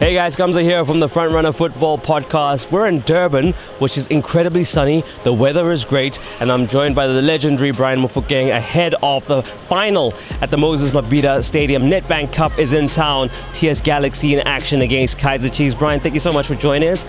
Hey guys, Kamza here from the Frontrunner Football Podcast. We're in Durban, which is incredibly sunny. The weather is great, and I'm joined by the legendary Brian Mofokeng ahead of the final at the Moses Mabhida Stadium. Nedbank Cup is in town. TS Galaxy in action against Kaizer Chiefs. Brian, thank you so much for joining us.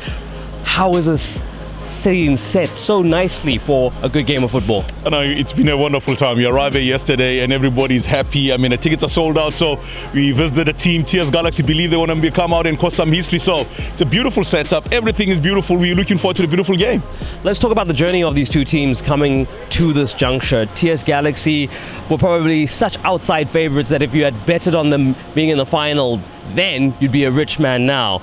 How is this scene set so nicely for a good game of football? I know, it's been a wonderful time. We arrived here yesterday and everybody's happy. I mean, the tickets are sold out, so we visited a team. TS Galaxy believe they want to come out and cause some history, so it's a beautiful setup. Everything is beautiful. We're looking forward to the beautiful game. Let's talk about the journey of these two teams coming to this juncture. TS Galaxy were probably such outside favourites that if you had betted on them being in the final, then you'd be a rich man now.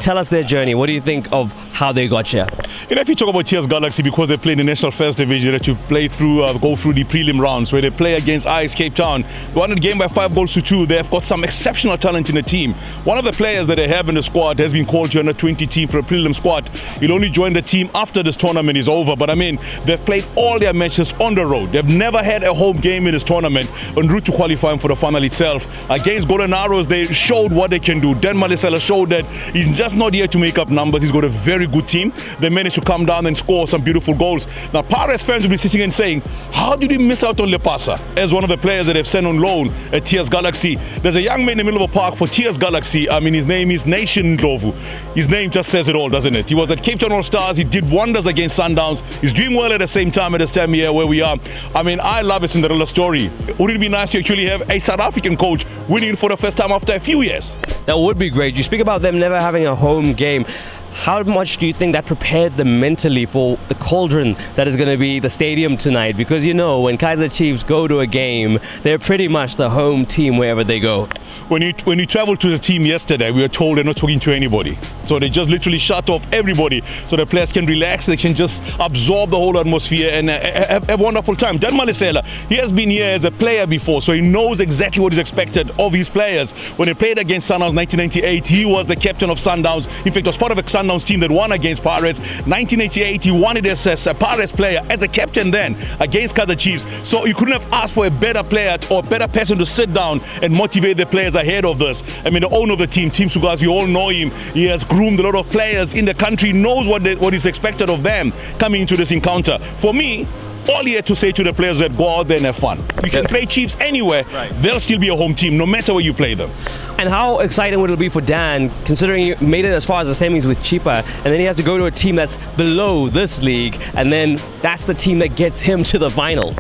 Tell us their journey. What do you think of how they got here? You know, if you talk about TS Galaxy, because they play in the National First Division, to play through, go through the prelim rounds where they play against IS Cape Town. They won the game by 5-2. They've got some exceptional talent in the team. One of the players that they have in the squad has been called to under 20 team for a prelim squad. He'll only join the team after this tournament is over. But I mean, they've played all their matches on the road. They've never had a home game in this tournament en route to qualifying for the final itself. Against Golden Arrows, they showed what they can do. Dan Malisela showed that he's just not here to make up numbers. He's got a very good team. They managed to come down and score some beautiful goals. Now, Pirates fans will be sitting and saying, how did we miss out on Lepasa as one of the players that they've sent on loan at TS Galaxy? There's a young man in the middle of a park for TS Galaxy. I mean, his name is Nation Ndlovu. His name just says it all, doesn't it? He was at Cape Town All Stars. He did wonders against Sundowns. He's doing well at the same time at this time here where we are. I mean, I love a Cinderella story. Wouldn't it be nice to actually have a South African coach winning for the first time after a few years? That would be great. You speak about them never having a home game. How much do you think that prepared them mentally for the cauldron that is going to be the stadium tonight? Because you know, when Kaizer Chiefs go to a game, they're pretty much the home team wherever they go. When you traveled to the team yesterday, we were told they're not talking to anybody. So they just literally shut off everybody so the players can relax, they can just absorb the whole atmosphere and have a wonderful time. Dan Malisela, he has been here as a player before, so he knows exactly what is expected of his players. When he played against Sundowns 1998, he was the captain of Sundowns. In fact, was part of a Sundowns team that won against Pirates. 1988, he won it as a Pirates player, as a captain then, against Kaizer Chiefs. So you couldn't have asked for a better player or a better person to sit down and motivate the players ahead of this. I mean, the owner of the team, Tim Sugas, you all know him. He has groomed a lot of players in the country, knows what is expected of them coming into this encounter. For me, all he had to say to the players that go out there and have fun. You can play Chiefs anywhere, right. They'll still be a home team, no matter where you play them. And how exciting would it be for Dan, considering he made it as far as the semis with Chipa, and then he has to go to a team that's below this league, and then that's the team that gets him to the final?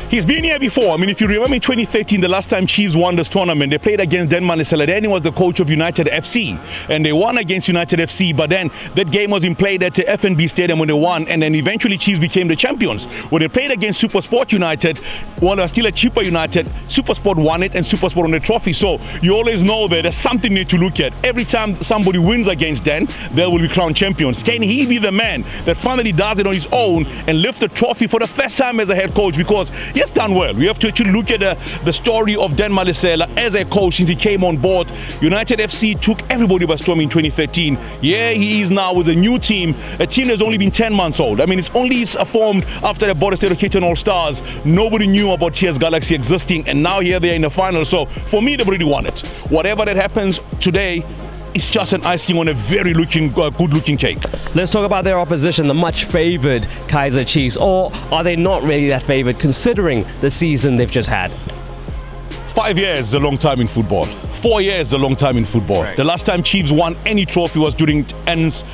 He's been here before. I mean, if you remember in 2013, the last time Chiefs won this tournament, they played against Dan Malisela. Then he was the coach of United FC, and they won against United FC. But then that game was played at the FNB Stadium when they won, and then eventually Chiefs became the champions. When they played against SuperSport United, while they were still a cheaper United, SuperSport won it, and SuperSport won the trophy. So you always know that there's something new to look at. Every time somebody wins against Dan, they will be crowned champions. Can he be the man that finally does it on his own and lift the trophy for the first time as a head coach? Because he has done well. We have to actually look at the story of Dan Malisela as a coach since he came on board. United FC took everybody by storm in 2013. Yeah, he is now with a new team, a team that's only been 10 months old. I mean, it's only formed after the Border State of Cape Town All Stars. Nobody knew about TS Galaxy existing, and now here they are in the final. So for me, they've already won it. Whatever that happens today, it's just an icing on a very good-looking cake. Let's talk about their opposition, the much-favoured Kaizer Chiefs. Or are they not really that favoured, considering the season they've just had? 5 years is a long time in football. 4 years is a long time in football. Right. The last time Chiefs won any trophy was during Stuart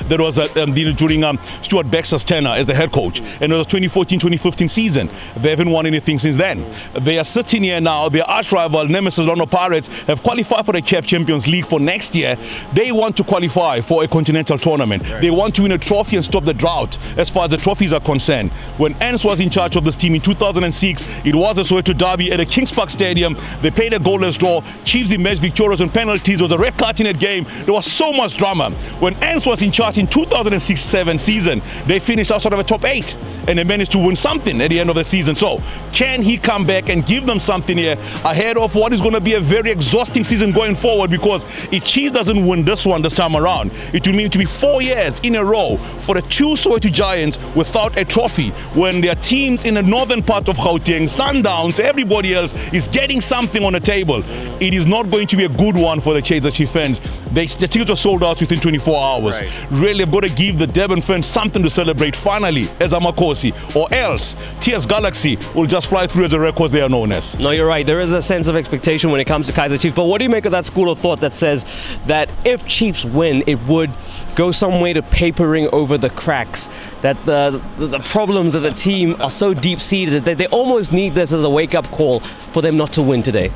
Baxter's tenure as the head coach. And it was 2014-2015 season. They haven't won anything since then. They are sitting here now. Their arch rival, Nemesis London Pirates, have qualified for the CAF Champions League for next year. They want to qualify for a continental tournament. Right. They want to win a trophy and stop the drought as far as the trophies are concerned. When Ernst was in charge of this team in 2006, it was a Soweto derby at the Kings Park Stadium. They played a goalless draw. Chiefs emerged victorious on penalties. There was a red card in that game. There was so much drama. When Ernst was in charge in 2006-07 season, they finished outside of a top 8 and they managed to win something at the end of the season. So can he come back and give them something here ahead of what is going to be a very exhausting season going forward? Because if Chiefs doesn't win this one this time around, it will mean to be 4 years in a row for the two Soweto Giants without a trophy, when their teams in the northern part of Gauteng, Sundowns, everybody else is getting something on the table. It is not going to be a a good one for the Kaizer Chiefs fans. The tickets were sold out within 24 hours. Right. Really, I've got to give the Durban fans something to celebrate finally as Amakosi, or else TS Galaxy will just fly through as the records they are known as. No, you're right. There is a sense of expectation when it comes to Kaizer Chiefs. But what do you make of that school of thought that says that if Chiefs win, it would go some way to papering over the cracks? That the problems of the team are so deep-seated that they almost need this as a wake-up call for them not to win today.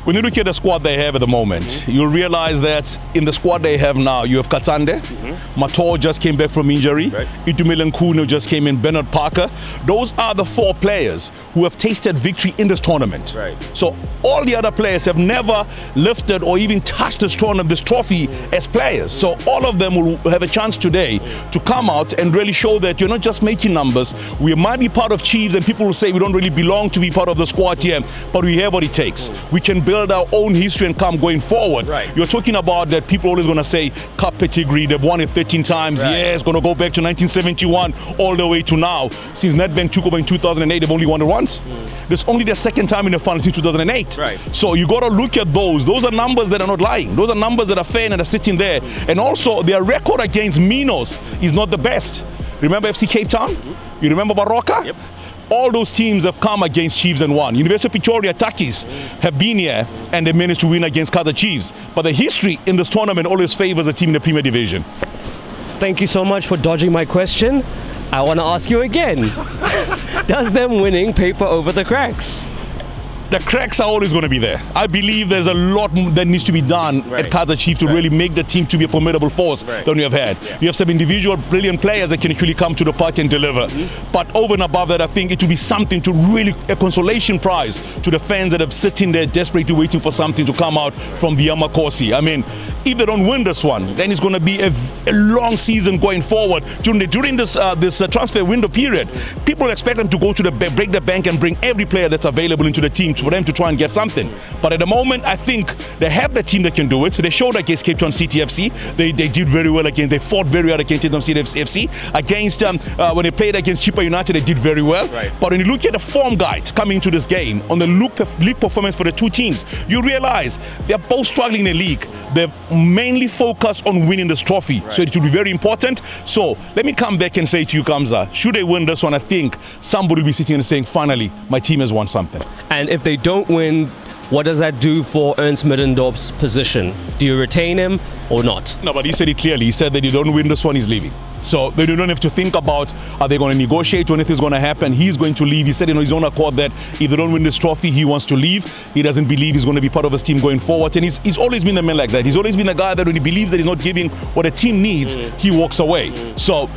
When you look at the squad they have at the moment, you'll realize that in the squad they have now, you have Katsande, Mator just came back from injury, Itumeleng Kuno just came in, Bernard Parker. Those are the 4 players who have tasted victory in this tournament. So all the other players have never lifted or even touched this tournament, this trophy as players. So all of them will have a chance today to come out and really show that you're not just making numbers. We might be part of Chiefs and people will say we don't really belong to be part of the squad here, but we have what it takes. We can build our own history and come going forward. You're talking about that people always going to say cup pedigree, they've won it 13 times. Yeah, it's going to go back to 1971 all the way to now. Since Nedbank took over in 2008, they've only won it once. There's only their second time in the final since 2008. So you got to look at those. Those are numbers that are not lying. Those are numbers that are fair and are sitting there. And also their record against Minos is not the best. Remember FC Cape Town? You remember Baroka? All those teams have come against Chiefs and won. University of Pretoria, Takis, have been here and they managed to win against Kaizer Chiefs. But the history in this tournament always favors a team in the Premier Division. Thank you so much for dodging my question. I want to ask you again. Does them winning paper over the cracks? The cracks are always going to be there. I believe there's a lot that needs to be done at Kaizer Chiefs to really make the team to be a formidable force that we have had. You have some individual brilliant players that can actually come to the party and deliver. But over and above that, I think it will be something to really, a consolation prize to the fans that have sitting there desperately waiting for something to come out from the Amakosi. I mean, if they don't win this one, then it's going to be a long season going forward. During this transfer window period, people expect them to go to break the bank and bring every player that's available into the team for them to try and get something. But at the moment, I think they have the team that can do it. They showed against Cape Town City FC. They did very well against, they fought very hard against Cape Town City FC. Against, when they played against Chippa United, they did very well. But when you look at the form guide coming into this game, on the league performance for the two teams, you realize they're both struggling in the league. They've mainly focused on winning this trophy. So it will be very important. So let me come back and say to you, Kamza, should they win this one, I think somebody will be sitting and saying, finally, my team has won something. And if they don't win, what does that do for Ernst Middendorf's position? Do you retain him or not? No, but he said it clearly. He said that you don't win this one, he's leaving. So they don't have to think about, are they going to negotiate or anything's going to happen. He's going to leave. He said in his own accord that if they don't win this trophy, he wants to leave. He doesn't believe he's going to be part of his team going forward. And he's always been a man like that. He's always been a guy that when he believes that he's not giving what a team needs, he walks away. So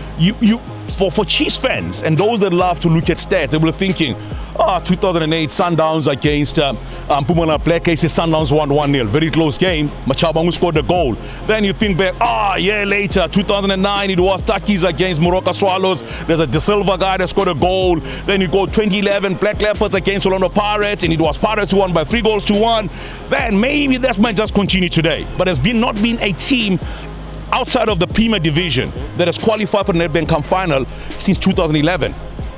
for Chiefs fans and those that love to look at stats, they were thinking, 2008 Sundowns against Mpumalanga Black Aces. Sundowns won 1-0. Very close game. Machabangu scored the goal. Then you think back, a year later, 2009, it was Takis against Moroka Swallows. There's a De Silva guy that scored a goal. Then you go 2011, Black Leopards against Orlando Pirates, and it was Pirates who won by 3-1. Then maybe that might just continue today. But there's not been a team outside of the Premier Division that has qualified for the Nedbank Cup Final since 2011.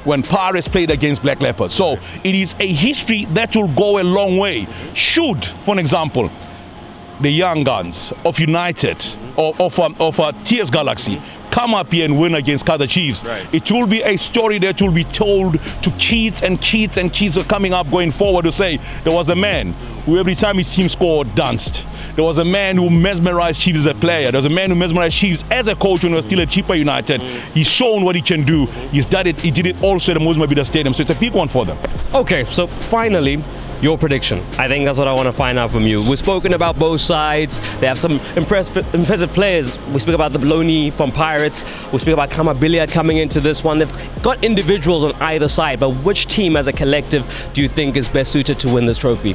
When Pirates played against Black Leopards. So it is a history that will go a long way. Should, for an example, the young guns of United or of TS Galaxy come up here and win against Kaizer Chiefs, it will be a story that will be told to kids and kids and kids are coming up going forward to say, there was a man who every time his team scored, danced. There was a man who mesmerized Chiefs as a player. There was a man who mesmerized Chiefs as a coach when he was still at Chippa United. He's shown what he can do. He's done it. He did it also at the Mozambique Stadium. So it's a big one for them. Okay, so finally, your prediction. I think that's what I want to find out from you. We've spoken about both sides. They have some impressive players. We speak about the Bloney from Pirates. We speak about Kamabilia coming into this one. They've got individuals on either side, but which team as a collective do you think is best suited to win this trophy?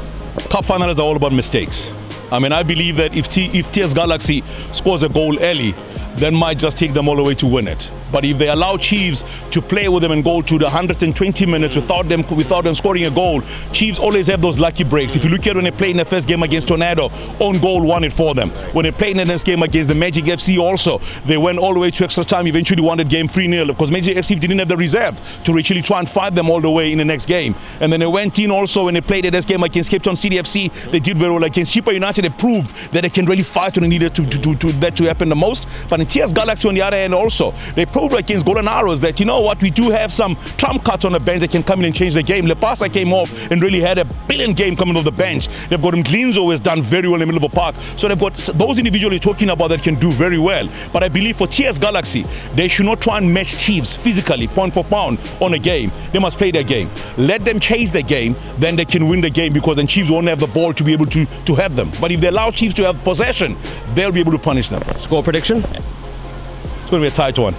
Cup finals are all about mistakes. I mean, I believe that if TS Galaxy scores a goal early, that might just take them all the way to win it. But if they allow Chiefs to play with them and go to the 120 minutes without them scoring a goal, Chiefs always have those lucky breaks. If you look at when they played in the first game against Tornado, own goal won it for them. When they played in the next game against the Magic FC also, they went all the way to extra time, eventually won the game 3-0 because Magic FC didn't have the reserve to actually try and fight them all the way in the next game. And then they went in also when they played the next game against Cape Town City FC, they did very well. Against Chippa United, they proved that they can really fight when they needed that to happen the most. But in TS Galaxy on the other end also, they proved against Golden Arrows that, you know what, we do have some trump cards on the bench that can come in and change the game. Lepasa came off and really had a brilliant game coming off the bench. They've got Mglinzo who has done very well in the middle of the park. So they've got those individuals you're talking about that can do very well. But I believe for TS Galaxy, they should not try and match Chiefs physically, pound for pound, on a game. They must play their game. Let them chase the game, then they can win the game because then Chiefs won't have the ball to be able to have them. But if they allow Chiefs to have possession, they'll be able to punish them. Score prediction? It's going to be a tight one.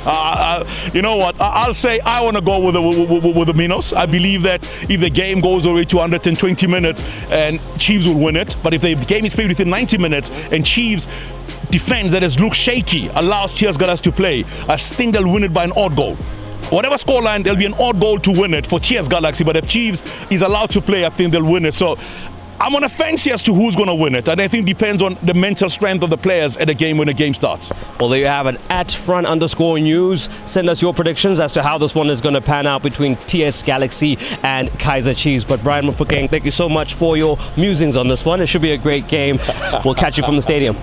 You know what? I'll say I want to go with the Minos. I believe that if the game goes over to 120 minutes, and Chiefs will win it. But if the game is played within 90 minutes and Chiefs defense that has looked shaky allows TS Galaxy to play, I think they'll win it by an odd goal. Whatever scoreline, there'll be an odd goal to win it for TS Galaxy. But if Chiefs is allowed to play, I think they'll win it. So I'm on a fancy as to who's going to win it. And I think it depends on the mental strength of the players at the game when the game starts. Well, there you have it. @front_news. Send us your predictions as to how this one is going to pan out between TS Galaxy and Kaizer Chiefs. But Brian Mofokeng, thank you so much for your musings on this one. It should be a great game. We'll catch you from the stadium.